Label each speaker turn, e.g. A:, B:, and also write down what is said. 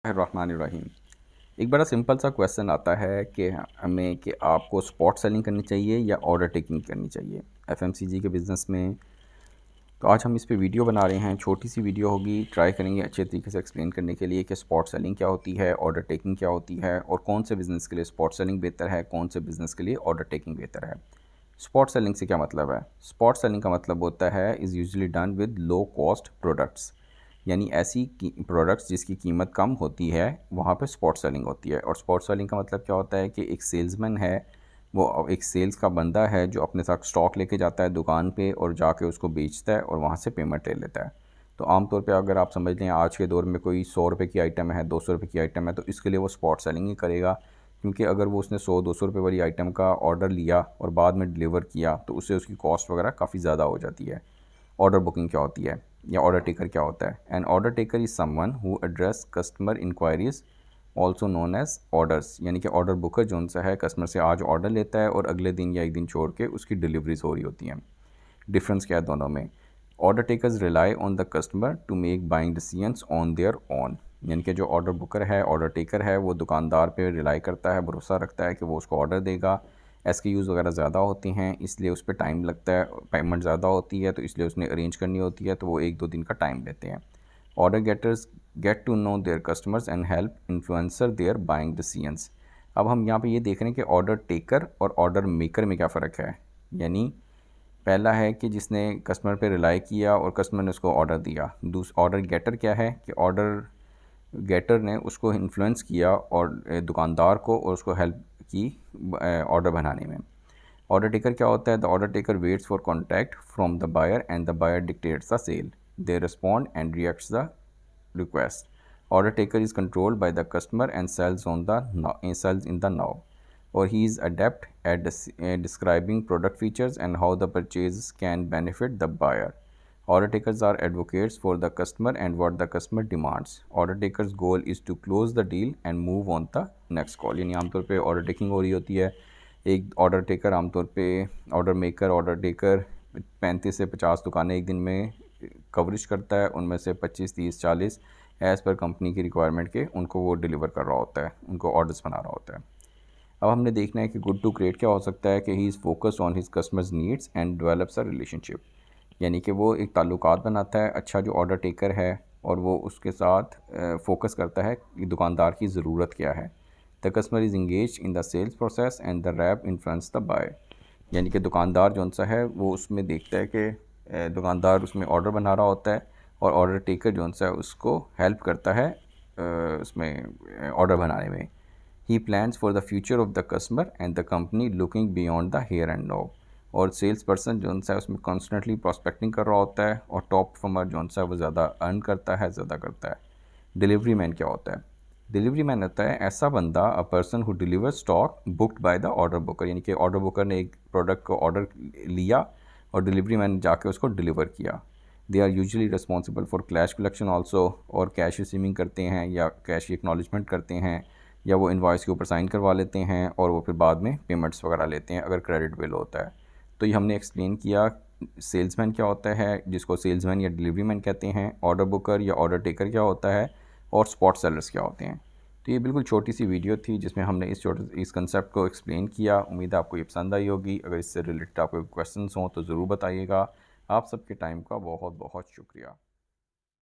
A: रहमानिर्रहीम। एक बड़ा सिंपल सा क्वेश्चन आता है कि हमें कि आपको स्पॉट सेलिंग करनी चाहिए या ऑर्डर टेकिंग करनी चाहिए एफएमसीजी के बिज़नेस में। तो आज हम इस पे वीडियो बना रहे हैं, छोटी सी वीडियो होगी। ट्राई करेंगे अच्छे तरीके से एक्सप्लेन करने के लिए कि स्पॉट सेलिंग क्या होती है, ऑर्डर टेकिंग क्या होती है और कौन से बिज़नेस के लिए स्पॉट सेलिंग बेहतर है, कौन से बिज़नेस के लिए ऑर्डर टेकिंग बेहतर है। स्पॉट सेलिंग से क्या मतलब है? स्पॉट सेलिंग का मतलब होता है is usually done with low cost products, यानी ऐसी प्रोडक्ट्स जिसकी कीमत कम होती है, वहाँ पे स्पॉट सेलिंग होती है। और स्पॉट सेलिंग का मतलब क्या होता है कि एक सेल्समैन है, वो एक सेल्स का बंदा है जो अपने साथ स्टॉक लेके जाता है दुकान पे और जाके उसको बेचता है और वहाँ से पेमेंट ले लेता है। तो आमतौर पे अगर आप समझ लें आज के दौर में कोई 100 रुपये की आइटम है, 200 रुपये की आइटम है, तो इसके लिए वो स्पॉट सेलिंग ही करेगा। क्योंकि अगर वो उसने 100-200 रुपये वाली आइटम का ऑर्डर लिया और बाद में डिलीवर किया तो उससे उसकी कॉस्ट वगैरह काफ़ी ज़्यादा हो जाती है। ऑर्डर बुकिंग क्या होती है या ऑर्डर टेकर क्या होता है? An order taker is someone who address customer inquiries also known as orders, यानी कि ऑर्डर बुकर जो सा है कस्टमर से आज ऑर्डर लेता है और अगले दिन या एक दिन छोड़ के उसकी डिलीवरीज हो रही होती हैं। डिफरेंस क्या है दोनों में? Order takers rely on the customer to make buying decisions on their own, यानी कि जो ऑर्डर बुकर है, ऑर्डर टेकर है, वो दुकानदार पे रिलाई करता है, भरोसा रखता है कि वो उसको ऑर्डर देगा। एसक्यूज़ वगैरह ज़्यादा होती हैं इसलिए उस पर टाइम लगता है, पेमेंट ज़्यादा होती है तो इसलिए उसने अरेंज करनी होती है, तो वो 1-2 दिन का टाइम लेते हैं। Order getters get to know their customers and help influencer their buying decisions. अब हम यहाँ पे ये देख रहे हैं कि ऑर्डर टेकर और ऑर्डर मेकर में क्या फ़र्क है। यानी पहला है कि जिसने कस्टमर पे रिलाई किया और कस्टमर ने उसको ऑर्डर दिया। ऑर्डर गेटर क्या है कि ऑर्डर गेटर ने उसको इन्फ्लुएंस किया और दुकानदार को और उसको हेल्प की ऑर्डर बनाने में। ऑर्डर टेकर क्या होता है? The order taker waits for contact from the buyer and the buyer dictates the sale, they respond and reacts the request. Order taker is controlled by the customer and sells in the now, or he is adept at describing product features and how the purchase can benefit the buyer. Order takers are advocates for the customer and what the customer demands. Order taker's goal is to close the deal and move on the next call. यानी आमतौर पे order taking हो रही होती है। एक order taker आमतौर पे ऑर्डर मेकर ऑर्डर टेकर 35 से 50 दुकानें एक दिन में कवरेज करता है, उनमें से 25, 30, 40 एज़ पर कंपनी की रिक्वायरमेंट के उनको वो डिलीवर कर रहा होता है, उनको ऑर्डर्स बना रहा होता है। अब हमने देखना है कि गुड टू ग्रेट क्या हो सकता है कि he is focused on his customers needs and develops a relationship, यानी कि वो एक ताल्लुकात बनाता है अच्छा जो ऑर्डर टेकर है और वो उसके साथ फोकस करता है कि दुकानदार की ज़रूरत क्या है। The customer is engage in the sales process and the rep influence the buy, यानी कि दुकानदार जो सा है वो उसमें देखता है कि दुकानदार उसमें ऑर्डर बना रहा होता है और ऑर्डर टेकर जो सा है उसको हेल्प करता है उसमें ऑर्डर बनाने में। He plans for the future of the customer and the company looking beyond the here and now, और सेल्स पर्सन जो सा है उसमें कॉन्स्टेंटली प्रॉस्पेक्टिंग कर रहा होता है और टॉप परफॉर्मर जो सा है वो ज़्यादा अर्न करता है, ज़्यादा करता है। डिलीवरी मैन क्या होता है? डिलीवरी मैन होता है ऐसा बंदा, a person who deliver stock booked by the order Booker, यानी कि ऑर्डर बुकर ने एक प्रोडक्ट को ऑर्डर लिया और डिलीवरी मैन जाके उसको डिलीवर किया। They are usually responsible for cash collection also, और कैश रिसीविंग करते हैं या कैश एक्नॉलेजमेंट करते हैं या वो इन्वॉइस के ऊपर साइन करवा लेते हैं और वो फिर बाद में पेमेंट्स वगैरह लेते हैं अगर क्रेडिट बिल होता है। तो ये हमने एक्सप्लेन किया सेल्समैन क्या होता है, जिसको सेल्समैन या डिलीवरी मैन कहते हैं, ऑर्डर बुकर या ऑर्डर टेकर क्या होता है और स्पॉट सेलर्स क्या होते हैं। तो ये बिल्कुल छोटी सी वीडियो थी जिसमें हमने इस कंसेप्ट को एक्सप्लेन किया। उम्मीद है आपको ये पसंद आई होगी। अगर इससे रिलेटेड आपको क्वेश्चंस हों तो ज़रूर बताइएगा। आप सबके टाइम का बहुत बहुत शुक्रिया।